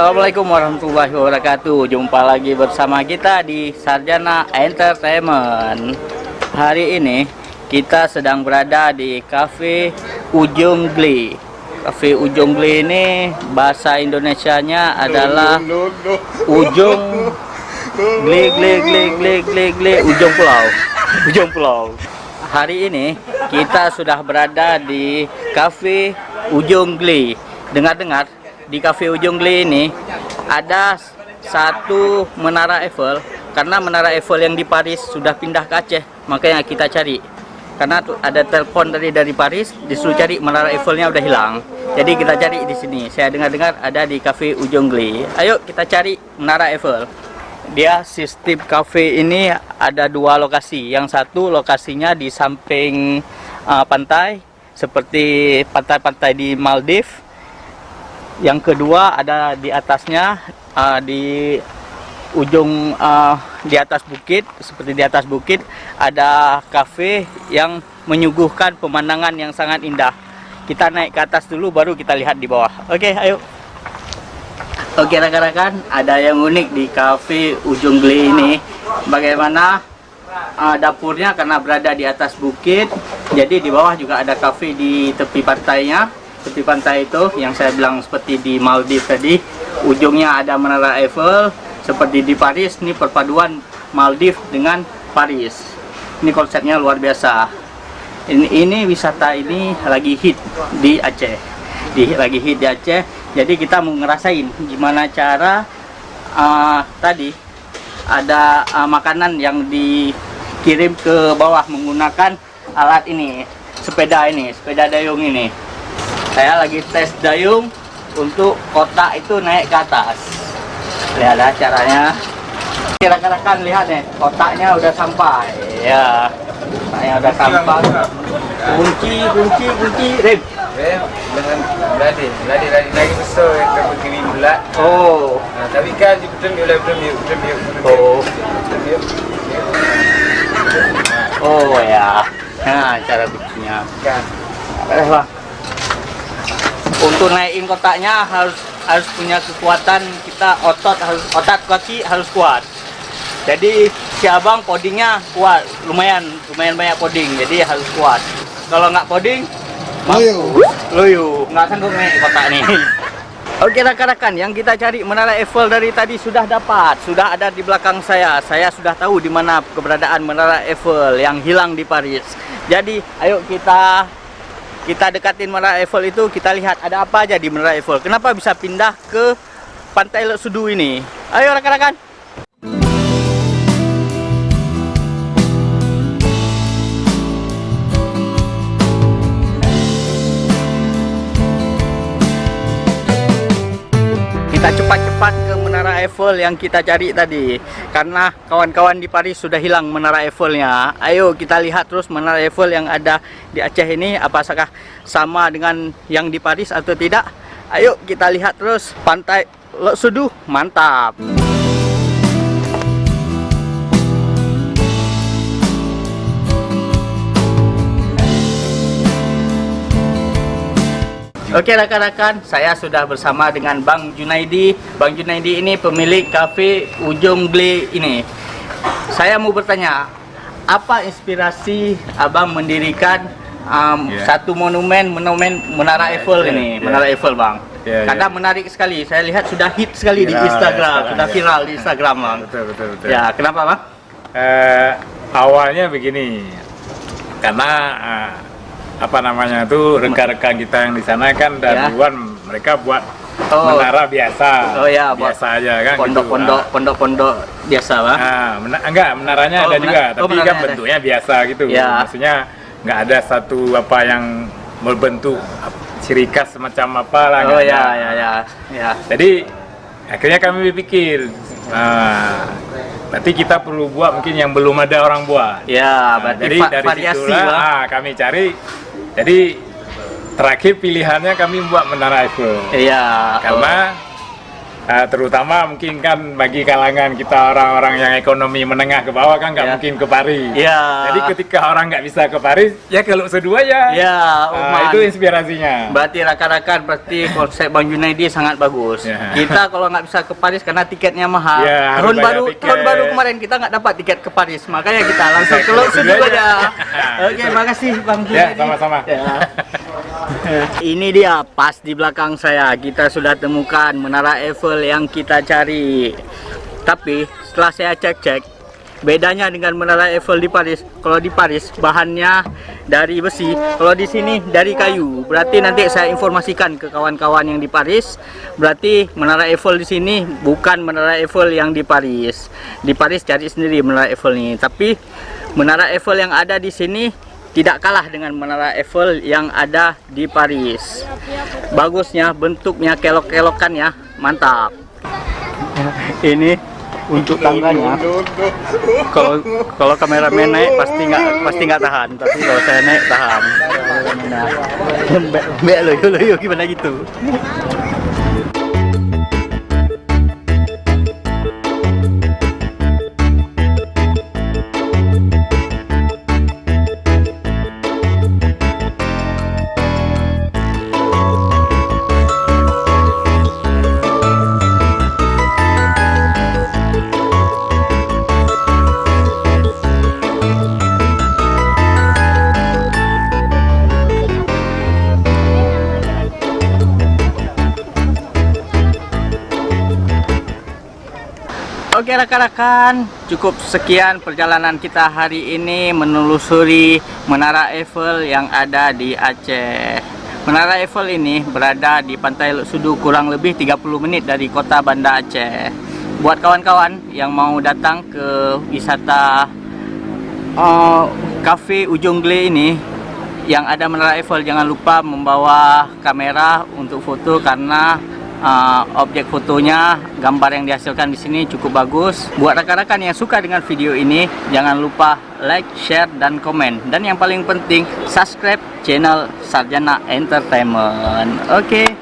Assalamualaikum warahmatullahi wabarakatuh. Jumpa lagi bersama kita di Sarjana Entertainment. Hari ini kita sedang berada di Cafe Ujung Gli. Cafe Ujung Gli ini bahasa Indonesianya adalah Ujung Gli Ujung Pulau. Ujung Pulau. Hari ini kita sudah berada di Cafe Ujung Gli. Dengar-dengar di Cafe Ujung Gli ini ada satu menara Eiffel, karena menara Eiffel yang di Paris sudah pindah ke Aceh, makanya kita cari. Karena ada telepon dari Paris, disuruh cari menara Eiffelnya udah hilang. Jadi kita cari di sini. Saya dengar-dengar ada di Cafe Ujung Gli. Ayo kita cari menara Eiffel. Dia sistem cafe ini ada dua lokasi. Yang satu lokasinya di samping pantai, seperti pantai-pantai di Maldives. Yang kedua ada di atasnya, di ujung di atas bukit, seperti di atas bukit ada kafe yang menyuguhkan pemandangan yang sangat indah. Kita naik ke atas dulu, baru kita lihat di bawah. Oke, ayo. Oke rekan-rekan, ada yang unik di Cafe Ujung Gli ini. Bagaimana dapurnya, karena berada di atas bukit, jadi di bawah juga ada kafe di tepi pantainya. Tepi pantai itu yang saya bilang seperti di Maldives tadi, ujungnya ada menara Eiffel. Seperti di Paris, ini perpaduan Maldives dengan Paris. Ini konsepnya luar biasa. Ini wisata ini lagi hit di Aceh. Lagi hit di Aceh. Jadi kita mau ngerasain gimana cara tadi ada makanan yang dikirim ke bawah menggunakan alat ini, sepeda dayung ini. Saya lagi tes dayung untuk kotak itu naik ke atas. Lihat caranya. Rekan-rekan lihat nih, kotaknya udah sampai. Ya, kotaknya udah sampai. Kunci, rem. Dengan ladi lagi besar yang begini bulat. Oh. Nah, tapi kan belum. Oh. Oh ya. Nah, cara bikinnya. Kan. Bang. Untuk naikin kotaknya harus punya kekuatan, kita otot kaki harus kuat. Jadi si abang podingnya kuat, lumayan banyak poding, jadi harus kuat. Kalau nggak poding, loyo, nggak sanggup naik kotak nih. Oke rekan-rekan, yang kita cari menara Eiffel dari tadi sudah dapat, sudah ada di belakang saya. Saya sudah tahu di mana keberadaan menara Eiffel yang hilang di Paris. Jadi ayo kita dekatin menara Eiffel itu, kita lihat ada apa aja di menara Eiffel. Kenapa bisa pindah ke Pantai Lok Sudu ini? Ayo rekan-rekan. Kita cepat-cepat ke menara Eiffel yang kita cari tadi, karena kawan-kawan di Paris sudah hilang menara Eiffelnya. Ayo kita lihat terus menara Eiffel yang ada di Aceh ini, apakah sama dengan yang di Paris atau tidak. Ayo kita lihat terus. Pantai Lok Sudu mantap. Oke rekan-rekan, saya sudah bersama dengan Bang Junaidi. Bang Junaidi ini pemilik Cafe Ujung Gli ini. Saya mau bertanya, apa inspirasi abang mendirikan satu monumen Menara Eiffel ini? Menara Eiffel bang. Karena menarik sekali, saya lihat sudah hit sekali di Instagram, sudah viral di Instagram bang. Betul. Ya, kenapa bang? Awalnya begini, karena rekan-rekan kita yang di sana kan duluan mereka buat menara biasa. Oh ya, biasa aja kan. Pondok-pondok biasa, Bang. Enggak, menaranya ada juga, tapi kan bentuknya biasa gitu. Ya. Maksudnya nggak ada satu apa yang berbentuk ciri khas semacam apa lah. Oh ya. Jadi akhirnya kami berpikir, berarti kita perlu buat mungkin yang belum ada orang buat. Ya, berarti jadi dari variasi situlah kami cari. Jadi terakhir pilihannya kami buat menara Eiffel. Iya. Karena Terutama mungkin kan bagi kalangan kita orang-orang yang ekonomi menengah ke bawah kan nggak Ya. mungkin ke Paris. Ya. Jadi ketika orang nggak bisa ke Paris, ya ke Lok Sedu aja. Ya, Oman. Itu inspirasinya. Berarti rakan-rakan, berarti konsep Bang Junaidi sangat bagus. Ya. Kita kalau nggak bisa ke Paris karena tiketnya mahal. Ya, harus bayar tiket. Tahun baru kemarin kita nggak dapat tiket ke Paris, makanya kita langsung ke Lok Sedu aja. Oke, makasih Bang Ya, Junaidi. sama-sama. Ya. Ini dia pas di belakang saya, kita sudah temukan Menara Eiffel yang kita cari. Tapi setelah saya cek-cek, bedanya dengan Menara Eiffel di Paris, kalau di Paris bahannya dari besi, kalau di sini dari kayu. Berarti nanti saya informasikan ke kawan-kawan yang di Paris, berarti Menara Eiffel di sini bukan Menara Eiffel yang di Paris. Di Paris cari sendiri Menara Eiffel ini. Tapi Menara Eiffel yang ada di sini tidak kalah dengan Menara Eiffel yang ada di Paris. Bagusnya, bentuknya, kelok-kelokannya mantap. Ini untuk tangganya. Kalau kameramen naik pasti nggak tahan, tapi kalau saya naik tahan. Mbak lo gimana gitu? Oke rekan-rekan, cukup sekian perjalanan kita hari ini menelusuri Menara Eiffel yang ada di Aceh. Menara Eiffel ini berada di Pantai Lok Sedu, kurang lebih 30 menit dari kota Banda Aceh. Buat kawan-kawan yang mau datang ke wisata Cafe Ujung Geli ini yang ada Menara Eiffel, jangan lupa membawa kamera untuk foto karena objek fotonya, gambar yang dihasilkan di sini cukup bagus. Buat rekan-rekan yang suka dengan video ini, jangan lupa like, share, dan komen. Dan yang paling penting, subscribe channel Sarjana Entertainment. Oke.